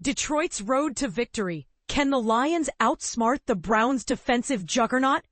Detroit's road to victory. Can the Lions outsmart the Browns' defensive juggernaut?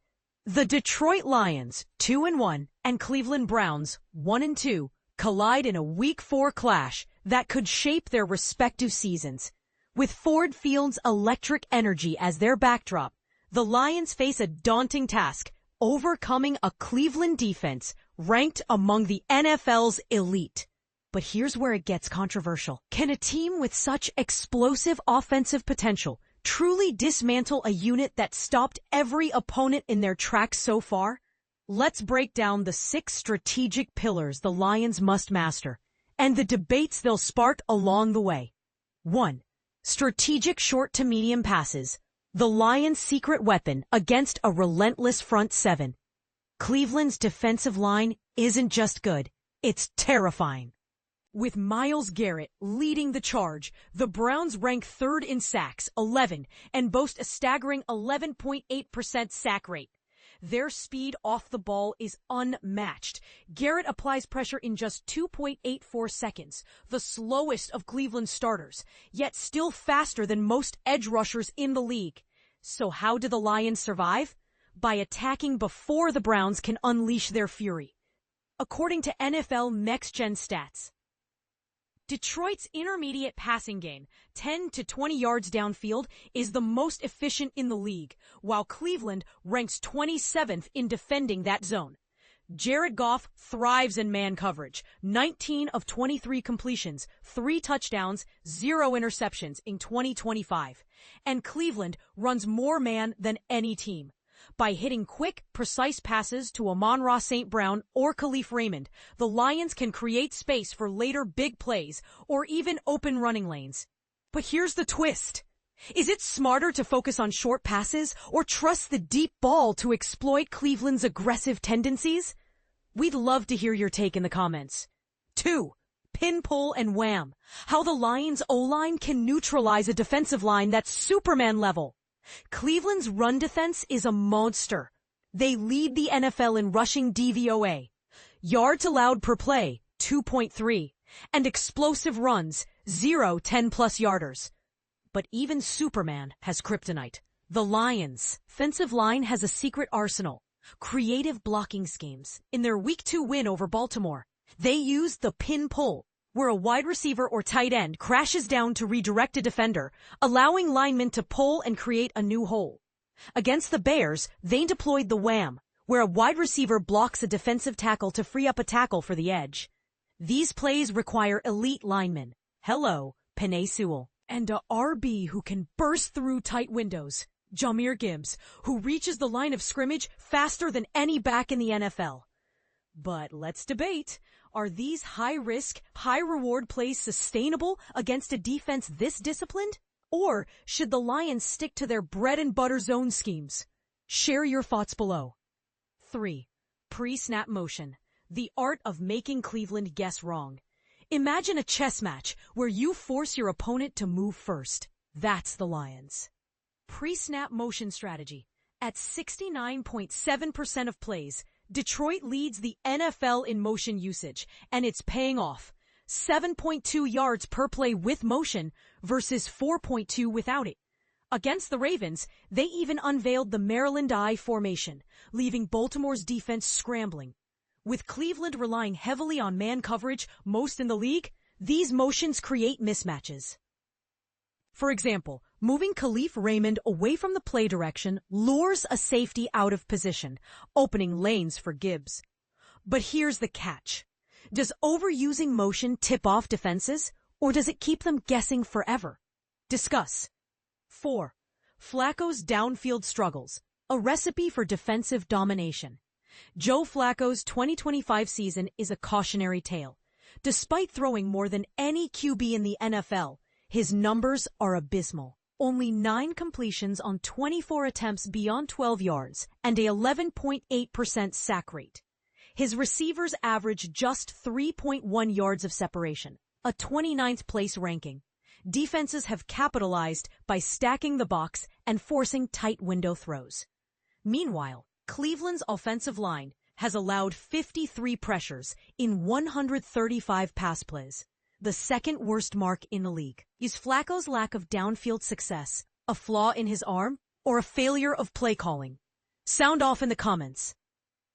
The Detroit Lions, 2-1, and Cleveland Browns, 1-2, collide in a Week 4 clash that could shape their respective seasons. With Ford Field's electric energy as their backdrop, the Lions face a daunting task, overcoming a Cleveland defense ranked among the NFL's elite. But here's where it gets controversial. Can a team with such explosive offensive potential truly dismantle a unit that stopped every opponent in their tracks so far? Let's break down the 6 strategic pillars the Lions must master, and the debates they'll spark along the way. 1. Strategic short to medium passes. The Lions' secret weapon against a relentless front 7. Cleveland's defensive line isn't just good, it's terrifying. With Myles Garrett leading the charge, the Browns rank 3rd in sacks, 11, and boast a staggering 11.8% sack rate. Their speed off the ball is unmatched. Garrett applies pressure in just 2.84 seconds, the slowest of Cleveland's starters, yet still faster than most edge rushers in the league. So how do the Lions survive? By attacking before the Browns can unleash their fury. According to NFL Next Gen Stats, Detroit's intermediate passing game, 10 to 20 yards downfield, is the most efficient in the league, while Cleveland ranks 27th in defending that zone. Jared Goff thrives in man coverage, 19 of 23 completions, 3 touchdowns, 0 interceptions in 2025. And Cleveland runs more man than any team. By hitting quick, precise passes to Amon-Ra St. Brown or Khalif Raymond, the Lions can create space for later big plays or even open running lanes. But here's the twist. Is it smarter to focus on short passes or trust the deep ball to exploit Cleveland's aggressive tendencies? We'd love to hear your take in the comments. 2. Pin, pull, and wham. How the Lions' O-line can neutralize a defensive line that's Superman level. Cleveland's run defense is a monster. They lead the NFL in rushing DVOA, yards allowed per play, 2.3, and explosive runs, 0 10-plus yarders. But even Superman has kryptonite. The Lions' offensive line has a secret arsenal, creative blocking schemes. In their Week 2 win over Baltimore, they used the pin-pull, where a wide receiver or tight end crashes down to redirect a defender, allowing linemen to pull and create a new hole. Against the Bears, they deployed the wham, where a wide receiver blocks a defensive tackle to free up a tackle for the edge. These plays require elite linemen. Hello, Penei Sewell. And a RB who can burst through tight windows. Jahmyr Gibbs, who reaches the line of scrimmage faster than any back in the NFL. But let's debate. Are these high-risk, high-reward plays sustainable against a defense this disciplined? Or should the Lions stick to their bread-and-butter zone schemes? Share your thoughts below. 3. Pre-snap motion. The art of making Cleveland guess wrong. Imagine a chess match where you force your opponent to move first. That's the Lions. Pre-snap motion strategy. At 69.7% of plays, Detroit leads the NFL in motion usage, and it's paying off. 7.2 yards per play with motion versus 4.2 without it. Against the Ravens, they even unveiled the Maryland I formation, leaving Baltimore's defense scrambling. With Cleveland relying heavily on man coverage, most in the league, these motions create mismatches. For example, moving Khalif Raymond away from the play direction lures a safety out of position, opening lanes for Gibbs. But here's the catch. Does overusing motion tip off defenses, or does it keep them guessing forever? Discuss. 4. Flacco's downfield struggles, a recipe for defensive domination. Joe Flacco's 2025 season is a cautionary tale. Despite throwing more than any QB in the NFL, his numbers are abysmal. Only 9 completions on 24 attempts beyond 12 yards and a 11.8% sack rate. His receivers average just 3.1 yards of separation, a 29th place ranking. Defenses have capitalized by stacking the box and forcing tight window throws. Meanwhile, Cleveland's offensive line has allowed 53 pressures in 135 pass plays. the second worst mark in the league. Is Flacco's lack of downfield success a flaw in his arm or a failure of play calling? Sound off in the comments.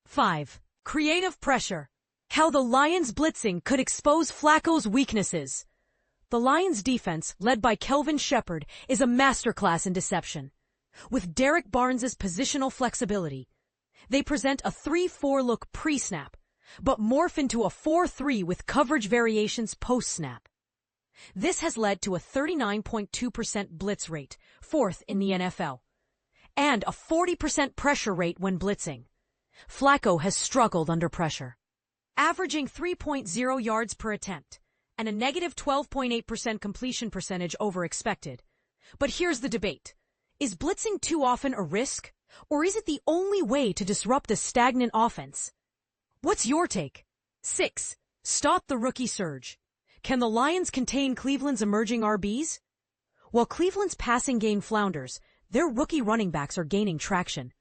5. Creative pressure. How the Lions' blitzing could expose Flacco's weaknesses. The Lions' defense, led by Kelvin Shepherd, is a masterclass in deception. With Derek Barnes' positional flexibility, they present a 3-4 look pre-snap, but morph into a 4-3 with coverage variations post-snap. This has led to a 39.2% blitz rate, fourth in the NFL, and a 40% pressure rate when blitzing. Flacco has struggled under pressure, averaging 3.0 yards per attempt and a negative 12.8% completion percentage over expected. But here's the debate. Is blitzing too often a risk, or is it the only way to disrupt a stagnant offense? What's your take? 6. Stop the rookie surge. Can the Lions contain Cleveland's emerging RBs? While Cleveland's passing game flounders, their rookie running backs are gaining traction.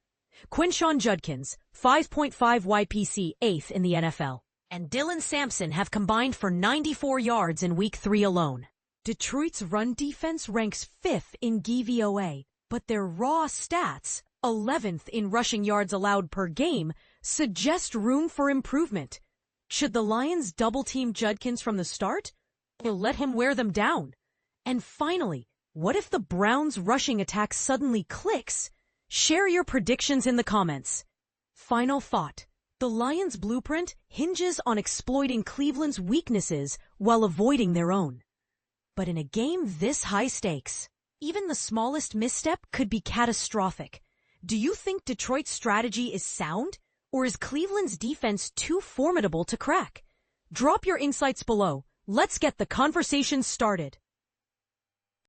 Quinshon Judkins, 5.5 YPC, 8th in the NFL, and Dylan Sampson have combined for 94 yards in Week 3 alone. Detroit's run defense ranks 5th in DVOA, but their raw stats, 11th in rushing yards allowed per game, suggest room for improvement. Should the Lions double-team Judkins from the start, or let him wear them down? And finally, what if the Browns' rushing attack suddenly clicks? Share your predictions in the comments. Final thought. The Lions' blueprint hinges on exploiting Cleveland's weaknesses while avoiding their own. But in a game this high stakes, even the smallest misstep could be catastrophic. Do you think Detroit's strategy is sound, or is Cleveland's defense too formidable to crack? Drop your insights below. Let's get the conversation started.